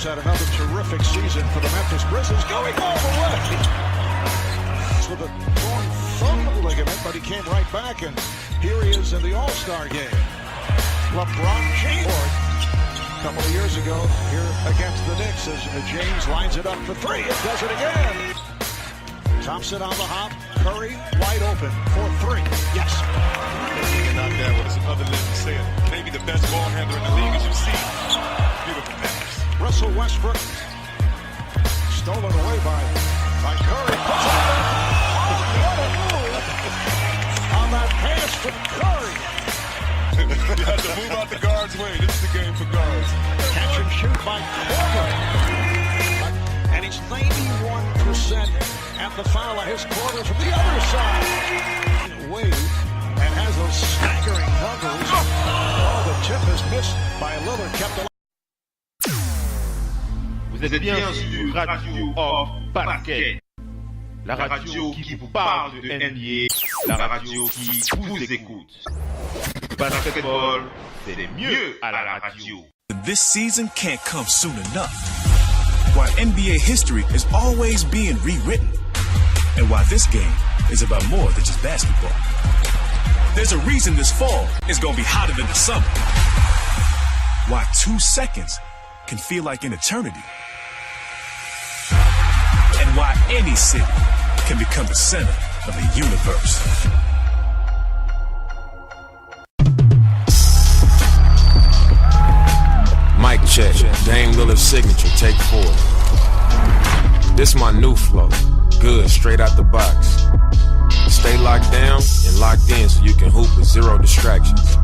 had another terrific season for the Memphis Grizzlies, going all the way. With a torn thumb ligament, but he came right back, and here he is in the All-Star game. LeBron James, a couple of years ago, here against the Knicks, as James lines it up for three, and does it again. Thompson on the hop, Curry wide open for three. Yes. Not that one. It's another limb saying maybe the best ball handler in the league as you've seen. Beautiful pass. Russell Westbrook stolen away by Curry. Puts it in. What a move on that pass from Curry. You have to move out the guard's way. This is the game for guards. Catch and shoot by Korver. And he's 91% at the foul of his quarter from the other side. Wade and has those staggering numbers. Oh, the tip is missed by Lillard. Kept alive. Vous êtes bien sur Radio Off Basket, la radio qui vous parle de NBA, la radio qui vous écoute. Basketball, c'est mieux à la radio. This season can't come soon enough. Why NBA history is always being rewritten. And why this game is about more than just basketball. There's a reason this fall is going to be hotter than the summer. Why 2 seconds can feel like an eternity. And why any city can become the center of the universe. Mic check, Dame Lillard's signature, take 4. This my new flow, good, straight out the box. Stay locked down and locked in so you can hoop with zero distractions.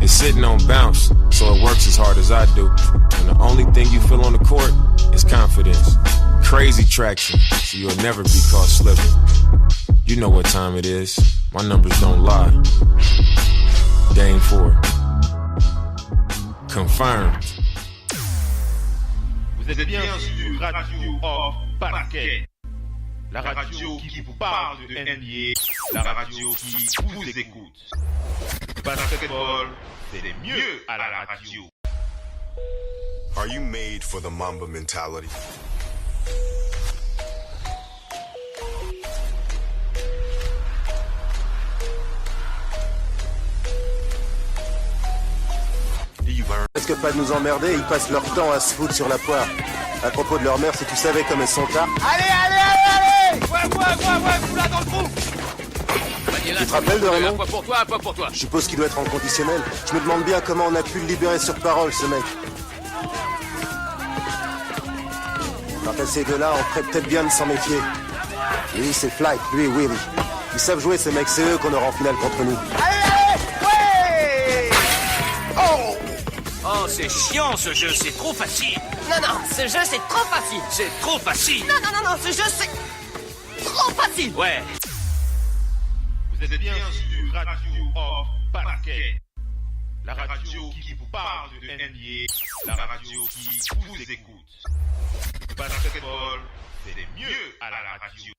It's sitting on bounce, so it works as hard as I do. And the only thing you feel on the court is confidence. Crazy traction, so you'll never be caught slipping. You know what time it is, my numbers don't lie. Game 4. Confirmed. Vous êtes bien sur Radio Off Basket, la radio qui vous parle de NBA, la radio qui vous écoute. Basketball, c'est mieux à la radio. Are you made for the Mamba mentality? Parce que pas de nous emmerder, ils passent leur temps à se foutre sur la poire. À propos de leur mère, si tu savais comme elles sont tard. Allez Ouais, vous là dans le trou. Tu te rappelles de Raymond? Un peu pour toi. Je suppose qu'il doit être en conditionnel. Je me demande bien comment on a pu le libérer sur parole, ce mec. Quant à ces deux-là, on ferait peut-être bien de s'en méfier. Lui, c'est Flight, lui, Willy. Ils savent jouer, ces mecs, c'est eux qu'on aura en finale contre nous. Ouais Oh, c'est chiant ce jeu, c'est trop facile. Non, ce jeu c'est trop facile. C'est trop facile. Non, ce jeu c'est trop facile. Ouais. Vous êtes bien sur Radio Off Basket, la radio qui vous parle de NBA, la radio qui vous écoute. Basketball, c'est mieux à la radio.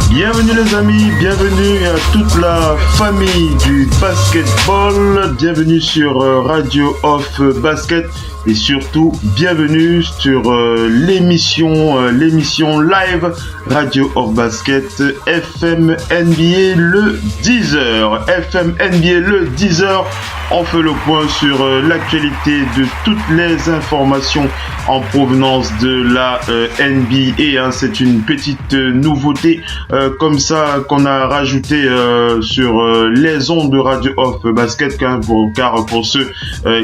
Bienvenue les amis, bienvenue à toute la famille du basketball, bienvenue sur Radio Off Basket et surtout bienvenue sur l'émission live Radio Off Basket FM NBA le 10h. FM NBA le 10h, on fait le point sur l'actualité de toutes les informations en provenance de la NBA. C'est une petite nouveauté comme ça qu'on a rajouté sur les ondes de Radio Off Basket, car pour ceux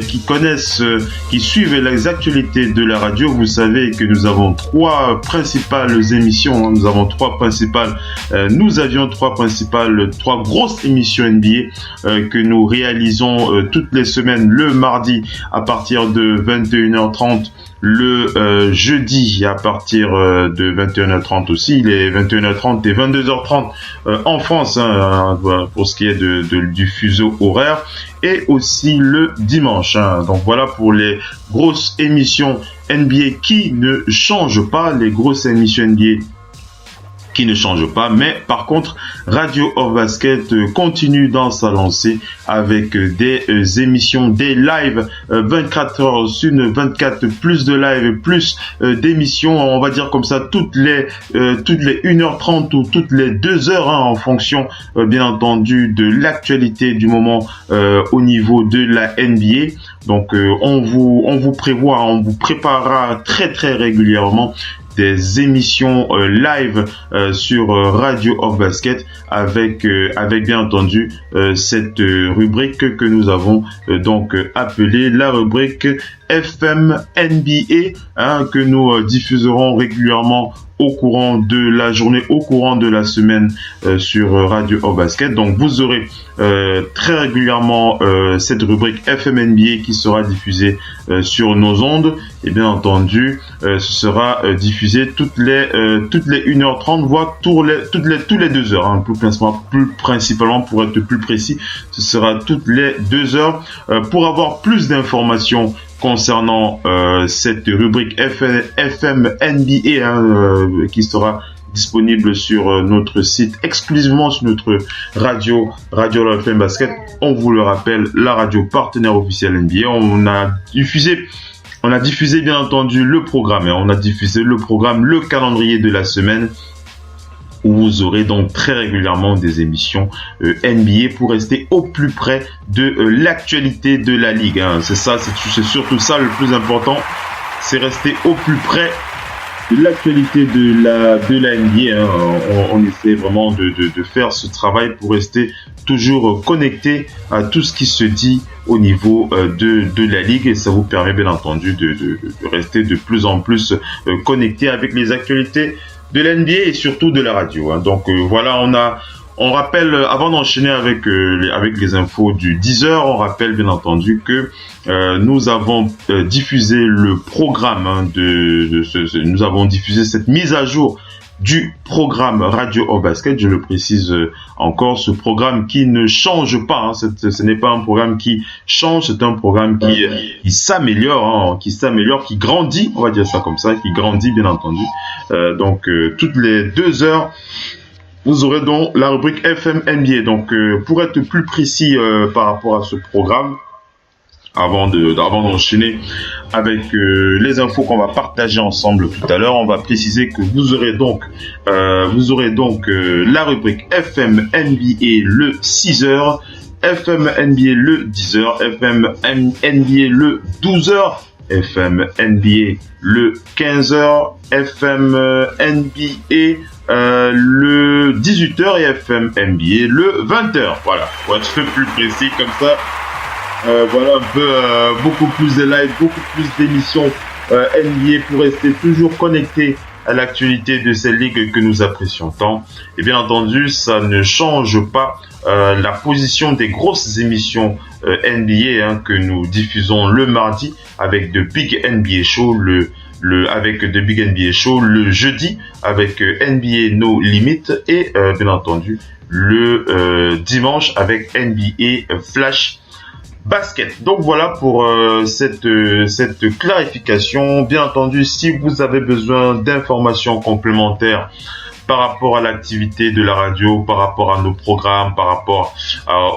qui connaissent, qui suivre les actualités de la radio, vous savez que nous avons trois principales émissions. Nous avions trois grosses émissions NBA que nous réalisons toutes les semaines, le mardi à partir de 21h30. Le jeudi à partir de 21h30 aussi, les 21h30 et 22h30 en France, pour ce qui est du fuseau horaire, et aussi le dimanche. Donc voilà pour les grosses émissions NBA qui ne changent pas, mais par contre Radio Off Basket continue dans sa lancée avec des émissions, des lives 24 heures sur 24, plus de lives, plus d'émissions, on va dire comme ça, toutes les 1h30 ou toutes les 2 heures, en fonction bien entendu de l'actualité du moment au niveau de la NBA. Donc on vous préparera très très régulièrement des émissions live sur Radio Off Basket avec bien entendu cette rubrique que nous avons donc appelée la rubrique FM NBA, que nous diffuserons régulièrement au courant de la journée, au courant de la semaine sur Radio Off Basket. Donc vous aurez très régulièrement cette rubrique FM NBA qui sera diffusée sur nos ondes, et bien entendu ce sera diffusé toutes les 1h30, voire tous les 2 heures, plus principalement pour être plus précis, ce sera toutes les 2 heures. Pour avoir plus d'informations concernant cette rubrique FM NBA qui sera disponible sur notre site, exclusivement sur notre radio FM Basket. On vous le rappelle, la radio partenaire officielle NBA. On a diffusé bien entendu le programme. On a diffusé le programme, le calendrier de la semaine, où vous aurez donc très régulièrement des émissions NBA pour rester au plus près de l'actualité de la ligue. C'est ça, c'est surtout ça le plus important, c'est rester au plus près de l'actualité de la NBA. On essaie vraiment de faire ce travail pour rester toujours connecté à tout ce qui se dit au niveau de la ligue, et ça vous permet bien entendu de rester de plus en plus connecté avec les actualités de l'NBA et surtout de la radio. Donc voilà, on rappelle, avant d'enchaîner avec les infos du 10h, on rappelle bien entendu que nous avons diffusé le programme nous avons diffusé cette mise à jour du programme Radio Off Basket. Je le précise encore, ce programme qui ne change pas, ce n'est pas un programme qui change, c'est un programme qui s'améliore, qui grandit, on va dire ça comme ça, qui grandit bien entendu. Donc toutes les 2 heures, vous aurez donc la rubrique FM NBA. Donc pour être plus précis par rapport à ce programme, avant d'enchaîner avec les infos qu'on va partager ensemble tout à l'heure, on va préciser que vous aurez donc la rubrique FM NBA le 6h, FM NBA le 10h, FM NBA le 12h, FM NBA le 15h, FM NBA le 18h et FM NBA le 20h. Voilà, pour être plus précis comme ça. Voilà un peu beaucoup plus de live, beaucoup plus d'émissions NBA pour rester toujours connecté à l'actualité de cette ligue que nous apprécions tant. Et bien entendu, ça ne change pas la position des grosses émissions NBA que nous diffusons le mardi avec The Big NBA Show, avec The Big NBA Show, le jeudi avec NBA No Limit, et bien entendu le dimanche avec NBA Flash Basket. Donc voilà pour cette clarification. Bien entendu, si vous avez besoin d'informations complémentaires par rapport à l'activité de la radio, par rapport à nos programmes, par rapport à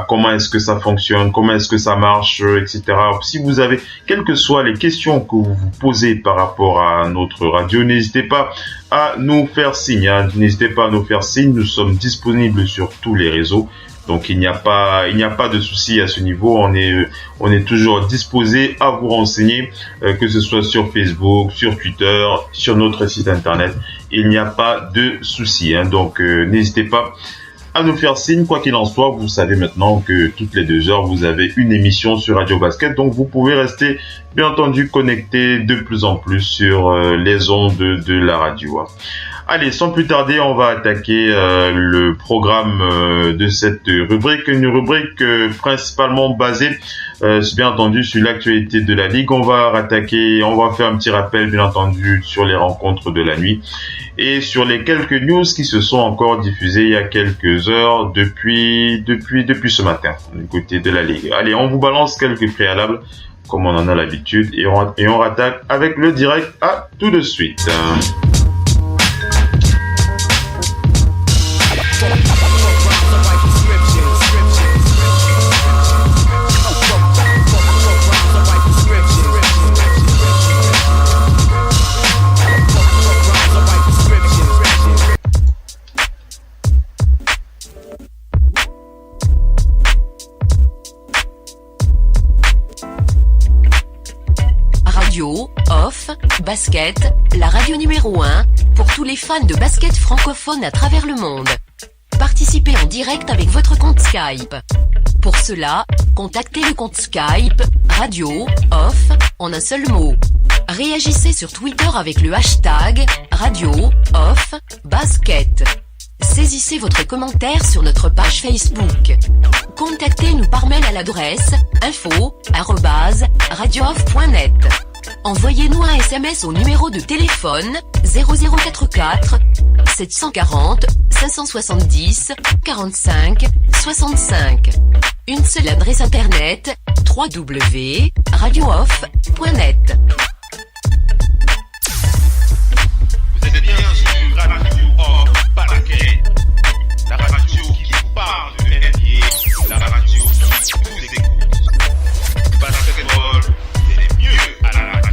comment est-ce que ça fonctionne, comment est-ce que ça marche, etc. Si vous avez, quelles que soient les questions que vous vous posez par rapport à notre radio, n'hésitez pas à nous faire signe. N'hésitez pas à nous faire signe. Nous sommes disponibles sur tous les réseaux. Donc il n'y a pas de souci à ce niveau. On est toujours disposé à vous renseigner, que ce soit sur Facebook, sur Twitter, sur notre site internet. Il n'y a pas de souci. Donc n'hésitez pas à nous faire signe. Quoi qu'il en soit, vous savez maintenant que toutes les 2 heures, vous avez une émission sur Radio Basket. Donc, vous pouvez rester, bien entendu, connecté de plus en plus sur les ondes de la radio. Allez, sans plus tarder, on va attaquer le programme de cette rubrique. Une rubrique principalement basée, bien entendu, sur l'actualité de la Ligue. On va faire un petit rappel, bien entendu, sur les rencontres de la nuit et sur les quelques news qui se sont encore diffusées il y a quelques heures depuis ce matin, du côté de la Ligue. Allez, on vous balance quelques préalables, comme on en a l'habitude, et on rattaque avec le direct. À tout de suite. Radio, off, basket, la radio numéro 1, pour tous les fans de basket francophone à travers le monde. Participez en direct avec votre compte Skype. Pour cela, contactez le compte Skype, radio, off, en un seul mot. Réagissez sur Twitter avec le hashtag, radio, off, basket. Saisissez votre commentaire sur notre page Facebook. Contactez-nous par mail à l'adresse info@radiooff.net. Envoyez-nous un SMS au numéro de téléphone 0044 740 570 45 65. Une seule adresse internet www.radiooff.net. Vous êtes bien sur Radio Off Basket, la radio qui vous parle de NBA, la radio qui vous écoute. Basketball, c'est mieux à la radio.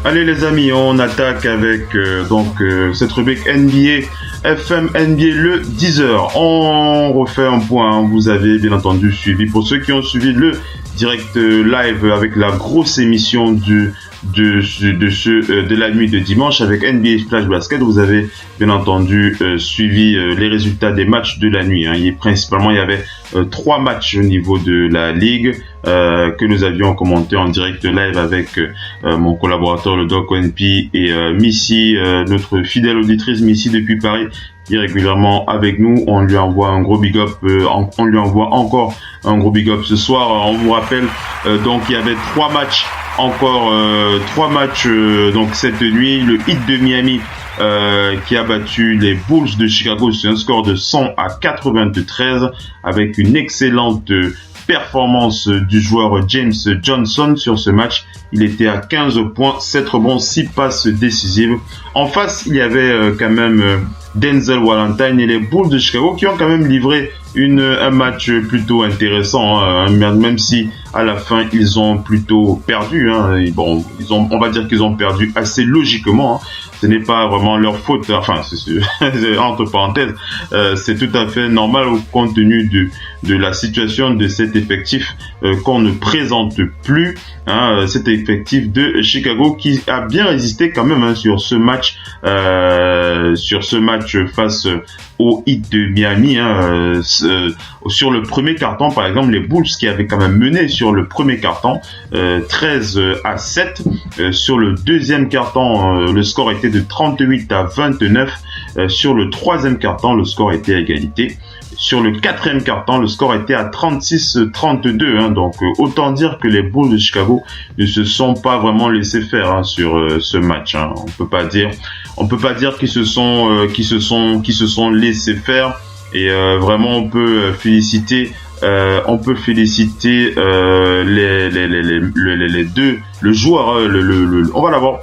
Allez les amis, on attaque avec cette rubrique NBA, FM NBA le 10h. On refait un point, vous avez bien entendu suivi, pour ceux qui ont suivi le direct live avec la grosse émission de la nuit de dimanche avec NBA Flash Basket, vous avez bien entendu suivi les résultats des matchs de la nuit. Principalement, il y avait 3 matchs au niveau de la Ligue que nous avions commenté en direct live avec mon collaborateur le Doc ONP et Missy, notre fidèle auditrice Missy depuis Paris, qui est régulièrement avec nous. On lui envoie un gros big up, on lui envoie encore un gros big up ce soir. On vous rappelle donc il y avait 3 matchs donc cette nuit. Le Heat de Miami qui a battu les Bulls de Chicago sur un score de 100-93 avec une excellente performance du joueur James Johnson sur ce match. Il était à 15 points, 7 rebonds, 6 passes décisives. En face, il y avait quand même Denzel Valentine et les Bulls de Chicago qui ont quand même livré un match plutôt intéressant, même si à la fin ils ont plutôt perdu. Bon, on va dire qu'ils ont perdu assez logiquement. Ce n'est pas vraiment leur faute. Enfin, entre parenthèses, c'est tout à fait normal au compte tenu de la situation de cet effectif qu'on ne présente plus. Cet effectif de Chicago qui a bien résisté quand même sur ce match face au Heat de Miami. Sur le premier carton, par exemple, les Bulls qui avaient quand même mené sur le premier carton 13-7. Sur le deuxième carton, le score était de 38-29. Sur le troisième carton, le score était à égalité. Sur le quatrième carton, le score était à 36-32. Donc, autant dire que les Bulls de Chicago ne se sont pas vraiment laissés faire sur ce match. On peut pas dire qu'ils se sont laissés faire. Et vraiment, on peut féliciter on peut féliciter les deux, le joueur, on va l'avoir.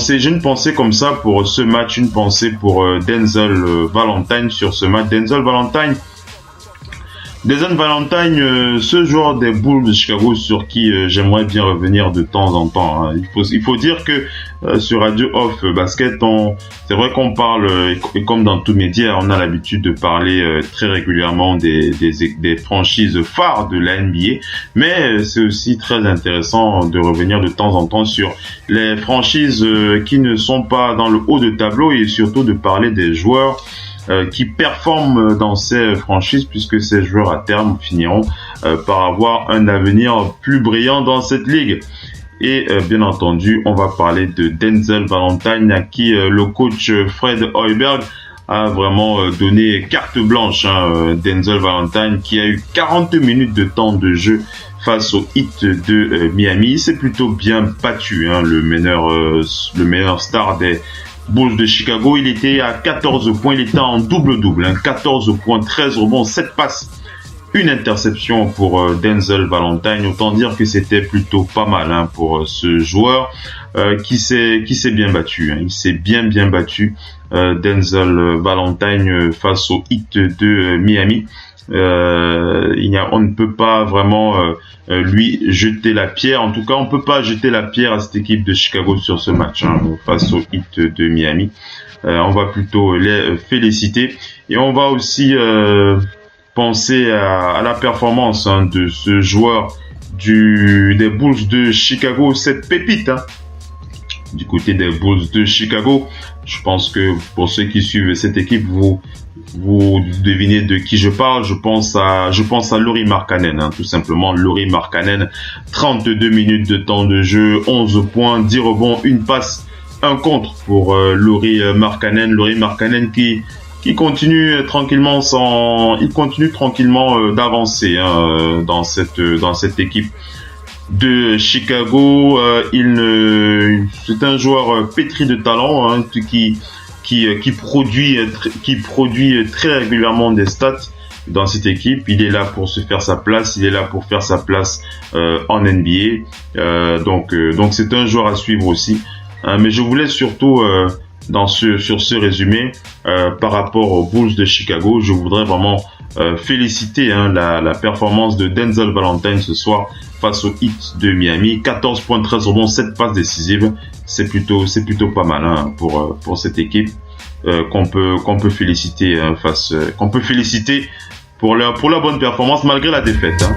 J'ai une pensée comme ça pour ce match, une pensée pour Denzel Valentine sur ce match. Denzel Valentine, ce joueur des Bulls de Chicago sur qui j'aimerais bien revenir de temps en temps. Hein. Il faut dire que sur Radio Off Basket, c'est vrai qu'on parle, et comme dans tous médias, on a l'habitude de parler très régulièrement des franchises phares de la NBA, mais c'est aussi très intéressant de revenir de temps en temps sur les franchises qui ne sont pas dans le haut de tableau et surtout de parler des joueurs qui performent dans ces franchises, puisque ces joueurs à terme finiront par avoir un avenir plus brillant dans cette ligue. Et bien entendu, on va parler de Denzel Valentine, à qui le coach Fred Hoiberg a vraiment donné carte blanche. Denzel Valentine qui a eu 40 minutes de temps de jeu face au Heat de Miami. Il s'est plutôt bien battu, le meilleur star des Bulls de Chicago. Il était à 14 points, il était en double-double, 14 points, 13 rebonds, 7 passes, une interception pour Denzel Valentine. Autant dire que c'était plutôt pas mal pour ce joueur qui s'est bien battu. Il s'est bien battu, Denzel Valentine, face au Heat de Miami. On ne peut pas vraiment lui jeter la pierre. En tout cas, on peut pas jeter la pierre à cette équipe de Chicago sur ce match face au Heat de Miami. On va plutôt les féliciter et on va aussi penser à la performance de ce joueur des Bulls de Chicago, cette pépite du côté des Bulls de Chicago. Je pense que pour ceux qui suivent cette équipe, vous devinez de qui je parle. Je pense à Lauri Markkanen, tout simplement. Lauri Markkanen, 32 minutes de temps de jeu, 11 points, 10 rebonds, une passe, un contre pour Lauri Markkanen. Lauri Markkanen qui continue tranquillement d'avancer dans cette équipe de Chicago. C'est un joueur pétri de talent, qui produit très régulièrement des stats dans cette équipe. Il est là pour se faire sa place, il est là pour faire sa place en NBA. Donc c'est un joueur à suivre aussi. Mais je voulais surtout sur ce résumé par rapport aux Bulls de Chicago, je voudrais vraiment féliciter la performance de Denzel Valentine ce soir face au Heat de Miami. 14 points, 13 rebonds, 7 passes décisives. C'est plutôt pas mal pour cette équipe qu'on peut féliciter pour leur bonne performance malgré la défaite.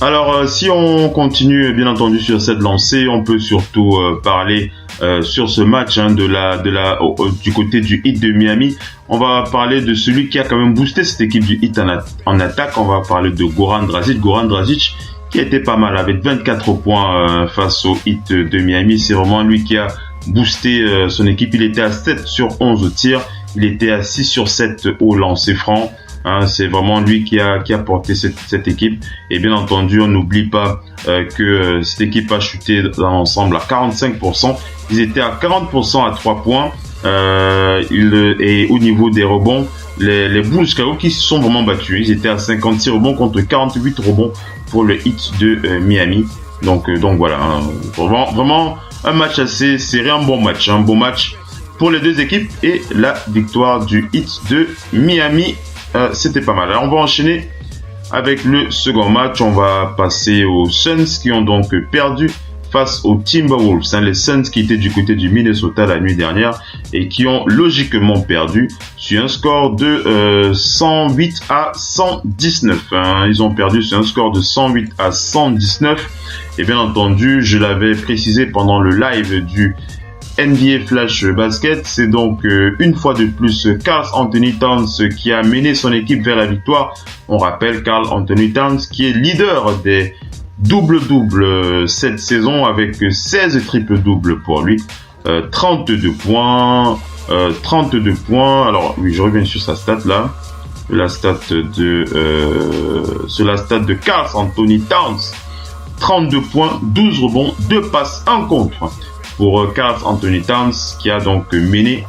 Alors, si on continue bien entendu sur cette lancée, on peut surtout parler sur ce match du côté du Heat de Miami. On va parler de celui qui a quand même boosté cette équipe du Heat en attaque. On va parler de Goran Dragic. Goran Dragic qui a été pas mal avec 24 points face au Heat de Miami. C'est vraiment lui qui a boosté son équipe. Il était à 7 sur 11 au tir. Il était à 6 sur 7 au lancer franc. C'est vraiment lui qui a porté cette équipe. Et bien entendu, on n'oublie pas que cette équipe a chuté dans l'ensemble à 45%. Ils étaient à 40% à 3 points. Et au niveau des rebonds, les Bulls Chicago qui se sont vraiment battus. Ils étaient à 56 rebonds contre 48 rebonds pour le Heat de Miami. Donc voilà, vraiment un match assez serré, un bon match pour les deux équipes et la victoire du Heat de Miami. C'était pas mal. Alors on va enchaîner avec le second match. On va passer aux Suns qui ont donc perdu face aux Timberwolves. Les Suns qui étaient du côté du Minnesota la nuit dernière et qui ont logiquement perdu sur un score de 108 à 119. Ils ont perdu sur un score de 108 à 119. Et bien entendu, je l'avais précisé pendant le live du NBA Flash Basket. C'est donc une fois de plus Karl Anthony Towns qui a mené son équipe vers la victoire. On rappelle Karl Anthony Towns qui est leader des double-double cette saison avec 16 triple-double pour lui. 32 points. Alors oui, je reviens sur sa stat là. La stat de Karl Anthony Towns. 32 points, 12 rebonds, 2 passes, 1 contre pour Karl Anthony Towns qui a donc mené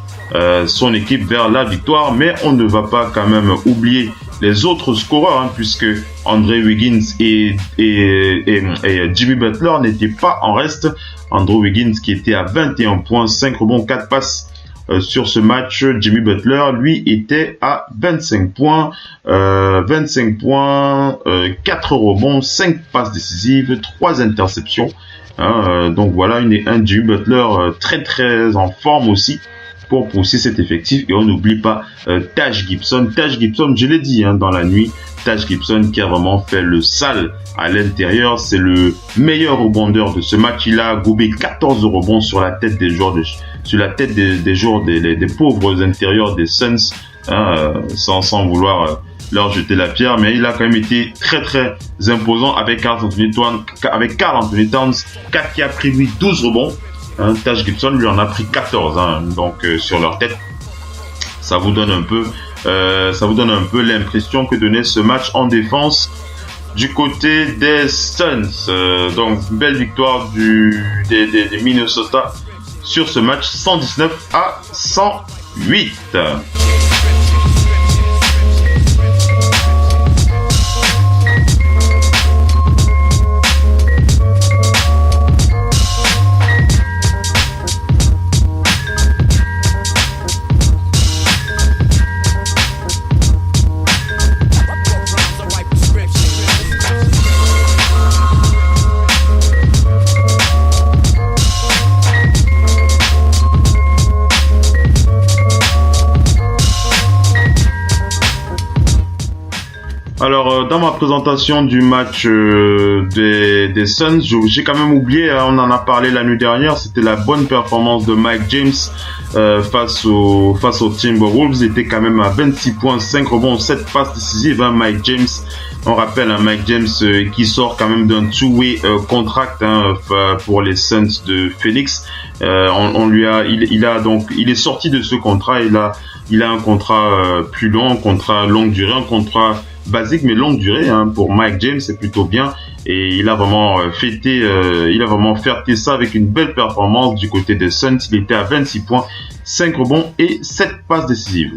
son équipe vers la victoire. Mais on ne va pas quand même oublier les autres scoreurs puisque Andrew Wiggins et Jimmy Butler n'étaient pas en reste. Andrew Wiggins qui était à 21 points, 5 rebonds, 4 passes sur ce match. Jimmy Butler, lui, était à 25 points, 4 rebonds, 5 passes décisives, 3 interceptions. Donc voilà, un Jimmy Butler très très en forme aussi pour pousser cet effectif. Et on n'oublie pas Taj Gibson. Taj Gibson, je l'ai dit dans la nuit, Taj Gibson qui a vraiment fait le sale à l'intérieur. C'est le meilleur rebondeur de ce match. Il a gobé 14 rebonds sur la tête des joueurs des pauvres intérieurs des Suns, sans vouloir leur jeter la pierre, mais il a quand même été très très imposant avec Karl Anthony Towns qui a pris lui 12 rebonds. Taj Gibson lui en a pris 14 donc sur leur tête. Ça vous donne un peu l'impression que donnait ce match en défense du côté des Suns. Donc belle victoire des Minnesota sur ce match, 119-108. Alors, dans ma présentation du match des Suns, j'ai quand même oublié, on en a parlé la nuit dernière, c'était la bonne performance de Mike James face aux Timberwolves. Il était quand même à 26 points, 5 rebonds, 7 passes décisives. Mike James, on rappelle Mike James qui sort quand même d'un two-way contract pour les Suns de Phoenix. Il est sorti de ce contrat. Il a un contrat plus long, un contrat longue durée, un contrat basique mais longue durée pour Mike James, c'est plutôt bien, et il a vraiment fêté ça avec une belle performance du côté des Suns. Il était à 26 points, 5 rebonds et 7 passes décisives.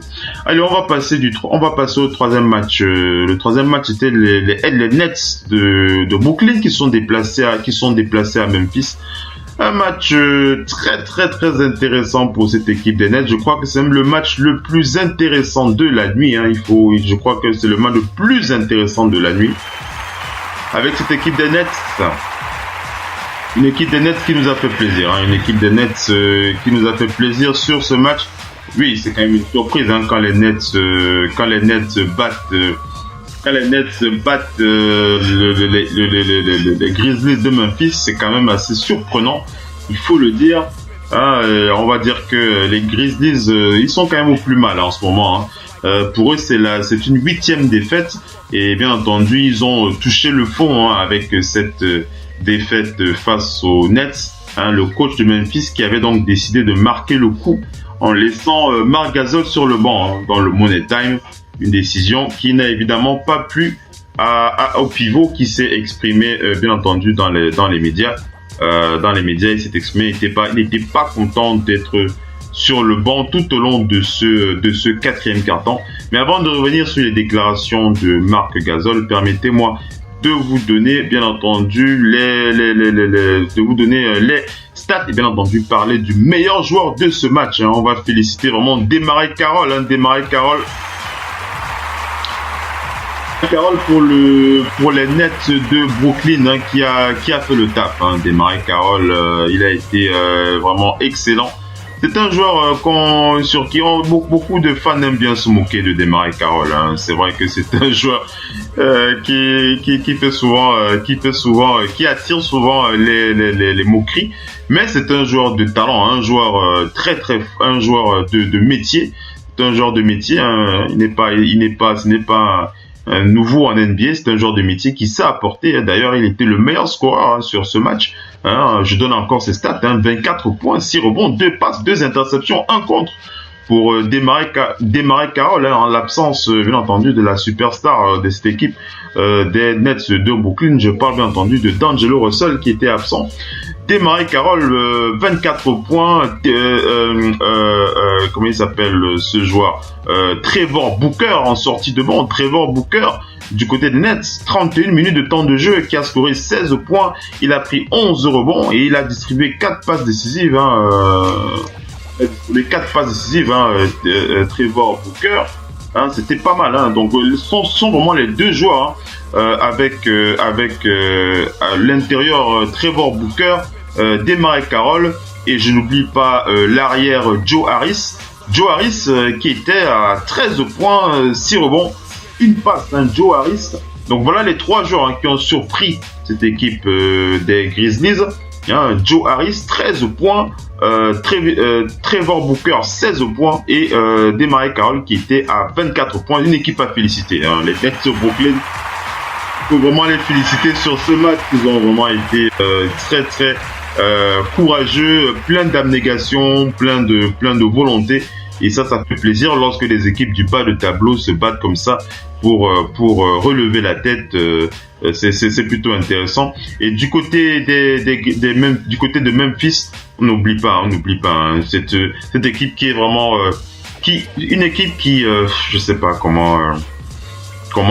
Allez, on va passer au troisième match. Le troisième match était les Nets de Brooklyn qui sont déplacés à Memphis. Un match très très très intéressant pour cette équipe des Nets. Je crois que c'est même le match le plus intéressant de la nuit. Je crois que c'est le match le plus intéressant de la nuit. Avec cette équipe des Nets. Une équipe des Nets qui nous a fait plaisir. Une équipe des Nets qui nous a fait plaisir sur ce match. Oui, c'est quand même une surprise quand les Nets battent les Grizzlies de Memphis. C'est quand même assez surprenant, il faut le dire. On va dire que les Grizzlies, ils sont quand même au plus mal en ce moment. Pour eux, c'est une 8e défaite. Et bien entendu, ils ont touché le fond avec cette défaite face aux Nets. Le coach de Memphis qui avait donc décidé de marquer le coup en laissant Marc Gasol sur le banc dans le Money Time. Une décision qui n'a évidemment pas plu au pivot qui s'est exprimé bien entendu dans les médias. Il s'est exprimé, il n'était pas content d'être sur le banc tout au long de ce quatrième quart-temps. Mais avant de revenir sur les déclarations de Marc Gasol, permettez-moi de vous donner bien entendu les stats et bien entendu parler du meilleur joueur de ce match. On va féliciter vraiment DeMarre Carroll. Carroll pour les Nets de Brooklyn qui a fait le taf. DeMarre Carroll, il a été vraiment excellent C'est un joueur sur qui beaucoup de fans aiment bien se moquer de DeMarais Carroll. Hein. C'est vrai que c'est un joueur qui attire souvent les moqueries, mais c'est un joueur de talent, un joueur un joueur de métier. C'est un joueur de métier. Hein. Ce n'est pas un nouveau en NBA, c'est un joueur de métier qui sait apporter. D'ailleurs, il était le meilleur scoreur sur ce match. Hein, je donne encore ses stats, 24 points, 6 rebonds, 2 passes, 2 interceptions, 1 contre pour DeMarais Carroll, en l'absence, bien entendu, de la superstar de cette équipe des Nets de Brooklyn. Je parle bien entendu de D'Angelo Russell qui était absent. DeMarais Carroll, 24 points. Comment il s'appelle ce joueur? Trevor Booker en sortie de banc. Trevor Booker du côté des Nets, 31 minutes de temps de jeu, qui a scoré 16 points. Il a pris 11 rebonds et il a distribué 4 passes décisives. Les 4 passes décisives, Trevor Booker. C'était pas mal. Hein. Donc, sont vraiment les deux joueurs avec l'intérieur Trevor Booker, DeMarais Carroll, et je n'oublie pas l'arrière Joe Harris. Joe Harris qui était à 13 points, 6 rebonds, une passe, Joe Harris. Donc voilà les 3 joueurs qui ont surpris cette équipe des Grizzlies. Joe Harris, 13 points, Trevor Booker, 16 points, et DeMarais Carroll qui était à 24 points. Une équipe à féliciter. Les Nets de Brooklyn, il faut vraiment les féliciter sur ce match. Ils ont vraiment été très courageux, plein d'abnégation, plein de volonté. Et ça fait plaisir lorsque les équipes du bas de tableau se battent comme ça pour relever la tête. C'est plutôt intéressant. Et du côté du côté de Memphis, on n'oublie pas cette équipe qui est vraiment une équipe qui je sais pas comment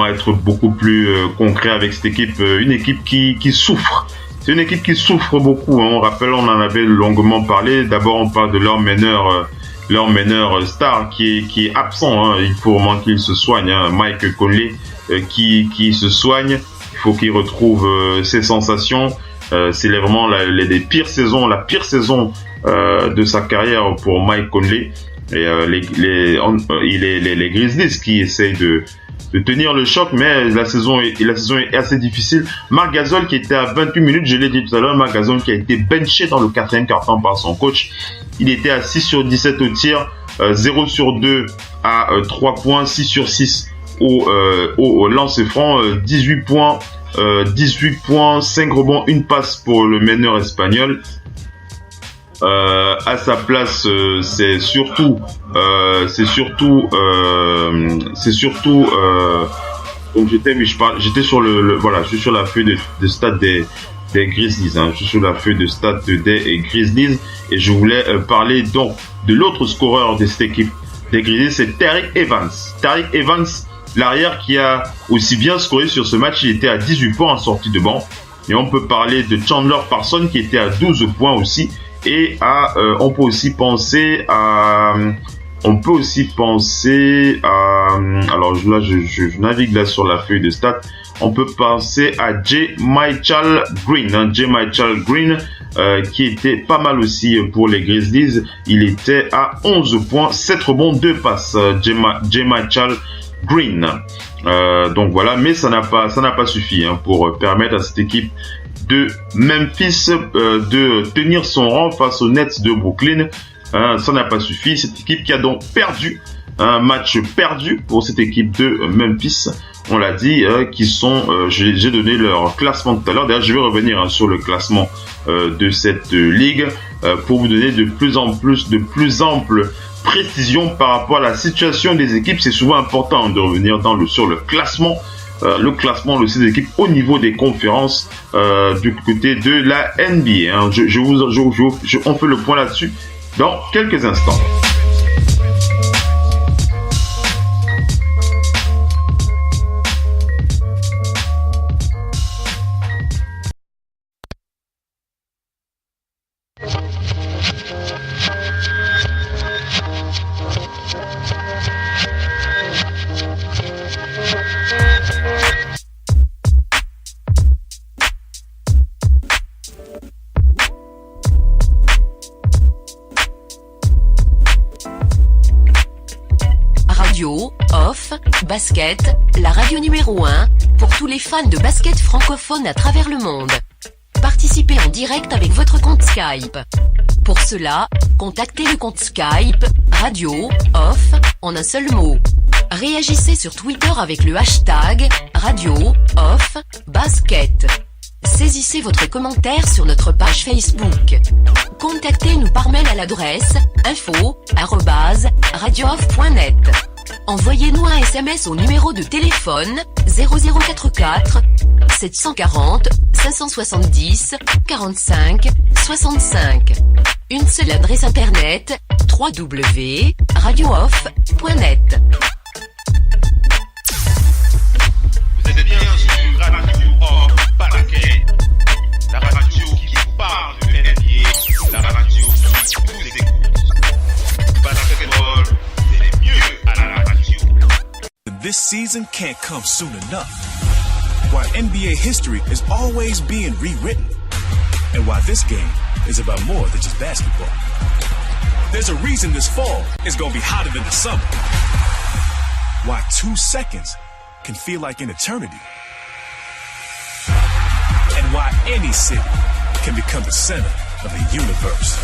être beaucoup plus concret avec cette équipe. Une équipe qui souffre. C'est une équipe qui souffre beaucoup. Hein. On rappelle, on en avait longuement parlé. D'abord, on parle de leur meneur star qui est absent. Hein. Il faut vraiment qu'il se soigne. Hein. Mike Conley qui se soigne. Il faut qu'il retrouve ses sensations. C'est vraiment la pire saison de sa carrière pour Mike Conley. Et les Grizzlies qui essayent de tenir le choc, mais la saison est assez difficile. Marc Gasol qui était à 28 minutes, je l'ai dit tout à l'heure, Marc Gasol qui a été benché dans le 4e quart-temps par son coach. Il était à 6 sur 17 au tir, 0 sur 2 à 3 points, 6 sur 6 au lancer franc, 18 points, 5 rebonds, une passe pour le meneur espagnol. À sa place, c'est surtout donc j'étais sur je suis sur la feuille de stats des Grizzlies, hein. Je suis sur la feuille de stats des Grizzlies et je voulais parler donc de l'autre scoreur de cette équipe des Grizzlies, c'est Tariq Evans. Tariq Evans, l'arrière qui a aussi bien scoré sur ce match, il était à 18 points en sortie de banc. Et on peut parler de Chandler Parsons qui était à 12 points aussi. Et on peut aussi penser à alors là je navigue là sur la feuille de stats. On peut penser à J. Michael Green, qui était pas mal aussi pour les Grizzlies. Il était à 11 points, 7 rebonds, 2 passes. J. Michael Green. Donc voilà, mais ça n'a pas suffi pour permettre à cette équipe de Memphis de tenir son rang face aux Nets de Brooklyn. Ça n'a pas suffi. Cette équipe qui a donc perdu, un match perdu pour cette équipe de Memphis. On l'a dit, qui sont, j'ai donné leur classement tout à l'heure. D'ailleurs, je vais revenir sur le classement de cette ligue pour vous donner de plus amples précisions par rapport à la situation des équipes. C'est souvent important de revenir sur le classement. Le classement de ces équipes au niveau des conférences du côté de la NBA. Hein. On fait le point là-dessus dans quelques instants. Radio, Off, Basket, la radio numéro 1, pour tous les fans de basket francophone à travers le monde. Participez en direct avec votre compte Skype. Pour cela, contactez le compte Skype, Radio, Off, en un seul mot. Réagissez sur Twitter avec le hashtag Radio, Off, Basket. Saisissez votre commentaire sur notre page Facebook. Contactez-nous par mail à l'adresse info@radiooff.net. Envoyez-nous un SMS au numéro de téléphone 0044 740 570 45 65. Une seule adresse internet www.radiooff.net. Vous êtes bien sur Radio Off Basket, la radio qui vous parle de NBA, la radio qui vous écoute. Basketball, c'est mieux à la radio. This season can't come soon enough. Why NBA history is always being rewritten. And why this game is about more than just basketball. There's a reason this fall is going to be hotter than the summer. Why 2 seconds can feel like an eternity. And why any city can become the center of the universe.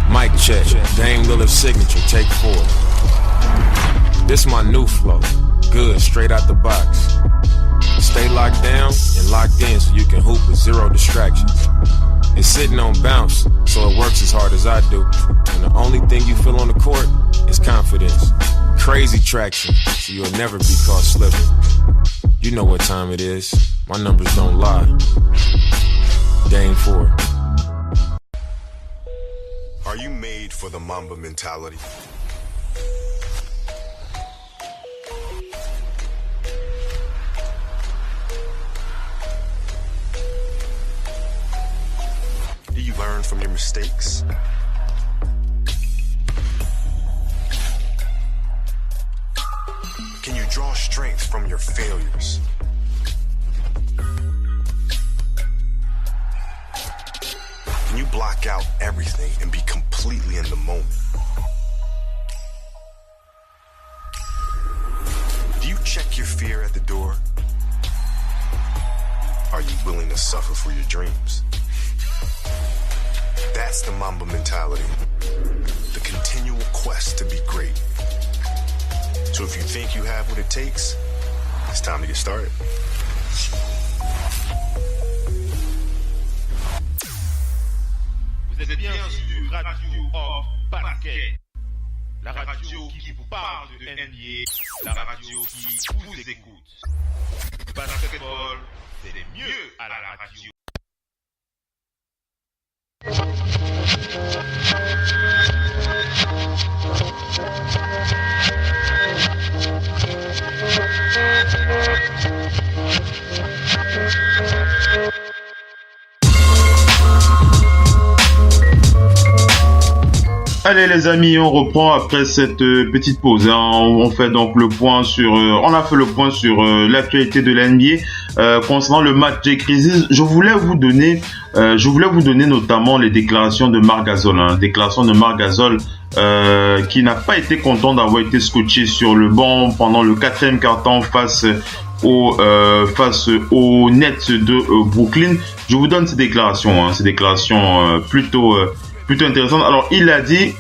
Mic check, Dame Lillard signature, take 4. This my new flow, good, straight out the box. Stay locked down and locked in so you can hoop with zero distractions. It's sitting on bounce, so it works as hard as I do. And the only thing you feel on the court is confidence. Crazy traction, so you'll never be caught slipping. You know what time it is, my numbers don't lie. Dame 4. Are you made for the Mamba mentality? Do you learn from your mistakes? Can you draw strength from your failures? Can you block out everything and be completely in the moment? Do you check your fear at the door? Are you willing to suffer for your dreams? That's the Mamba mentality. The continual quest to be great. So if you think you have what it takes, it's time to get started. Vous êtes bien sur Radio Off Basket, la radio qui vous parle de NBA, la radio qui vous écoute. Basketball, c'est mieux à la radio. Allez les amis, on reprend après cette petite pause. On fait donc le point sur, on a fait le point sur l'actualité de l'NBA concernant le match des Grizzlies. Je voulais vous donner notamment les déclarations de Marc Gasol, déclaration de Marc Gasol qui n'a pas été content d'avoir été scotché sur le banc pendant le 4e quart-temps face aux Nets de Brooklyn. Je vous donne ces déclarations, plutôt intéressantes. Alors il a dit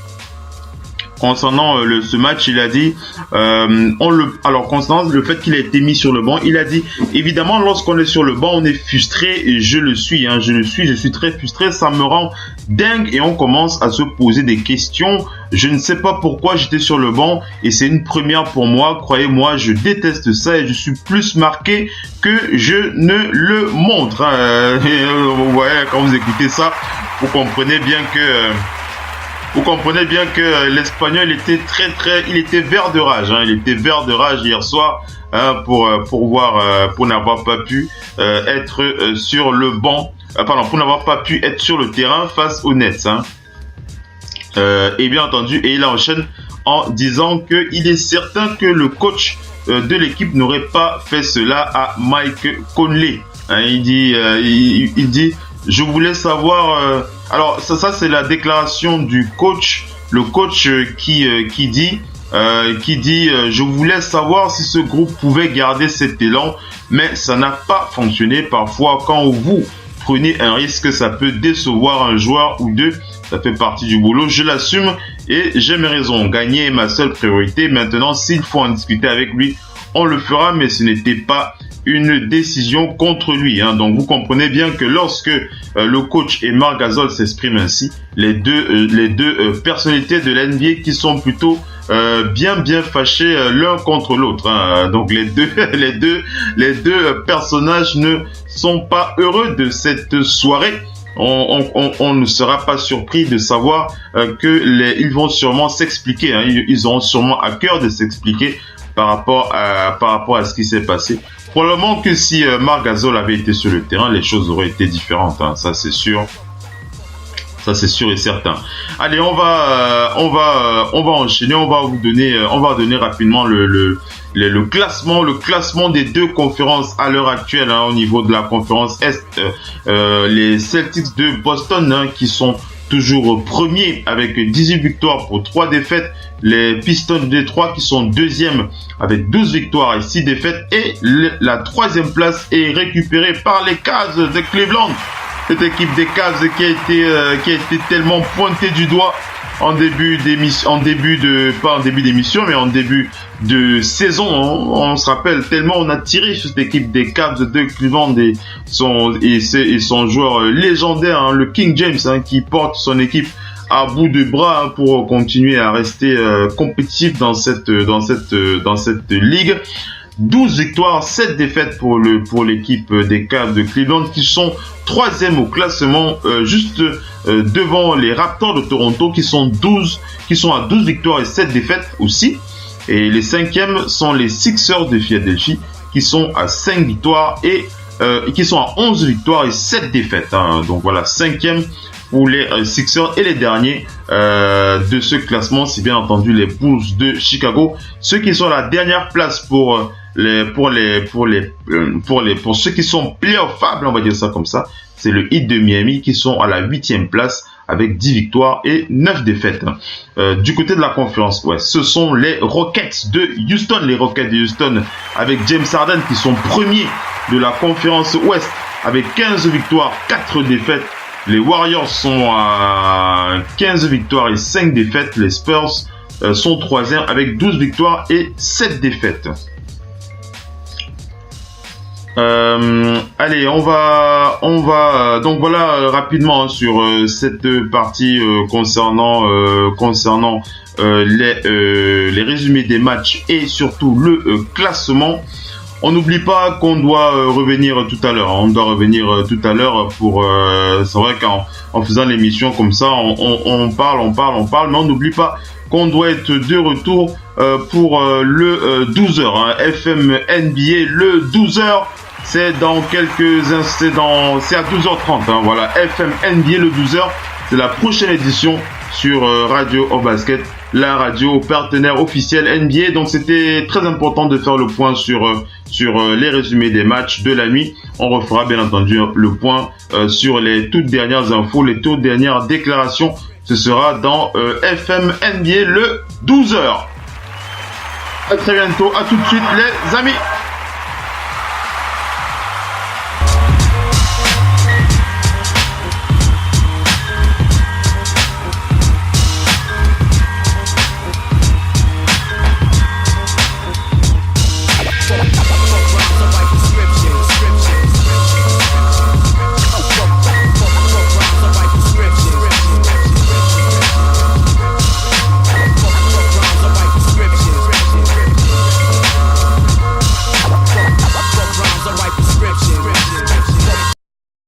concernant ce match, il a dit concernant le fait qu'il a été mis sur le banc, il a dit évidemment lorsqu'on est sur le banc on est frustré et je suis très frustré, ça me rend dingue et on commence à se poser des questions. Je ne sais pas pourquoi j'étais sur le banc et c'est une première pour moi, croyez-moi, je déteste ça et je suis plus marqué que je ne le montre. Vous voyez, quand vous écoutez ça, vous comprenez bien que l'Espagnol était il était vert de rage. Il était vert de rage hier soir pour n'avoir pas pu être sur le banc. Pour n'avoir pas pu être sur le terrain face aux Nets. Et bien entendu, et il enchaîne en disant que il est certain que le coach de l'équipe n'aurait pas fait cela à Mike Conley. Il dit je voulais savoir. Alors ça c'est la déclaration du coach, le coach qui dit je voulais savoir si ce groupe pouvait garder cet élan, mais ça n'a pas fonctionné. Parfois, quand vous prenez un risque, ça peut décevoir un joueur ou deux. Ça fait partie du boulot, je l'assume et j'ai mes raisons. Gagner est ma seule priorité. Maintenant, s'il faut en discuter avec lui, on le fera, mais ce n'était pas une décision contre lui. Donc, vous comprenez bien que lorsque le coach et Marc Gasol s'expriment ainsi, les deux personnalités de l'NBA qui sont plutôt bien fâchés l'un contre l'autre. Donc, les deux personnages ne sont pas heureux de cette soirée. On ne sera pas surpris de savoir ils vont sûrement s'expliquer. Ils auront sûrement à cœur de s'expliquer par rapport à ce qui s'est passé. Probablement que si Marc Gasol avait été sur le terrain, les choses auraient été différentes. Ça c'est sûr. Ça c'est sûr et certain. Allez, on va enchaîner. On va donner rapidement le classement des deux conférences à l'heure actuelle. Au niveau de la conférence Est, les Celtics de Boston qui sont toujours premiers avec 18 victoires pour 3 défaites. Les Pistons de Détroit qui sont deuxièmes avec 12 victoires et 6 défaites. Et la troisième place est récupérée par les Cavs de Cleveland. Cette équipe des Cavs qui a été tellement pointée du doigt en début de saison. On se rappelle tellement on a tiré sur cette équipe des Cavs de Cleveland et son joueur légendaire, le King James, qui porte son équipe à bout de bras pour continuer à rester compétitif dans cette ligue. 12 victoires, 7 défaites pour l'équipe des Cavs de Cleveland qui sont 3e au classement, juste devant les Raptors de Toronto qui sont à 12 victoires et 7 défaites aussi. Et les 5e sont les Sixers de Philadelphie qui sont à 5 victoires et qui sont à 11 victoires et 7 défaites. Donc voilà, 5e pour les Sixers et les derniers de ce classement, c'est bien entendu les Bulls de Chicago. Ceux qui sont à la dernière place pour ceux qui sont playoffables, on va dire ça comme ça, c'est le Heat de Miami qui sont à la 8e place avec 10 victoires et 9 défaites. Du côté de la conférence Ouest, ce sont les Rockets de Houston, avec James Harden qui sont premiers de la conférence Ouest avec 15 victoires, 4 défaites. Les Warriors sont à 15 victoires et 5 défaites. Les Spurs sont 3e avec 12 victoires et 7 défaites. Allez, on va donc voilà rapidement sur cette partie concernant les résumés des matchs et surtout le classement. On n'oublie pas qu'on doit revenir tout à l'heure. On doit revenir tout à l'heure pour. C'est vrai qu'en faisant l'émission comme ça, on parle, mais on n'oublie pas qu'on doit être de retour pour le 12h. FM NBA, le 12h, c'est dans quelques instants. C'est à 12h30. Voilà, FM NBA, le 12h, c'est la prochaine édition sur Radio Off Basket, la radio partenaire officielle NBA. Donc c'était très important de faire le point sur les résumés des matchs de la nuit. On refera bien entendu le point sur les toutes dernières infos, les toutes dernières déclarations. Ce sera dans FM NBA le 12h. À très bientôt, à tout de suite les amis.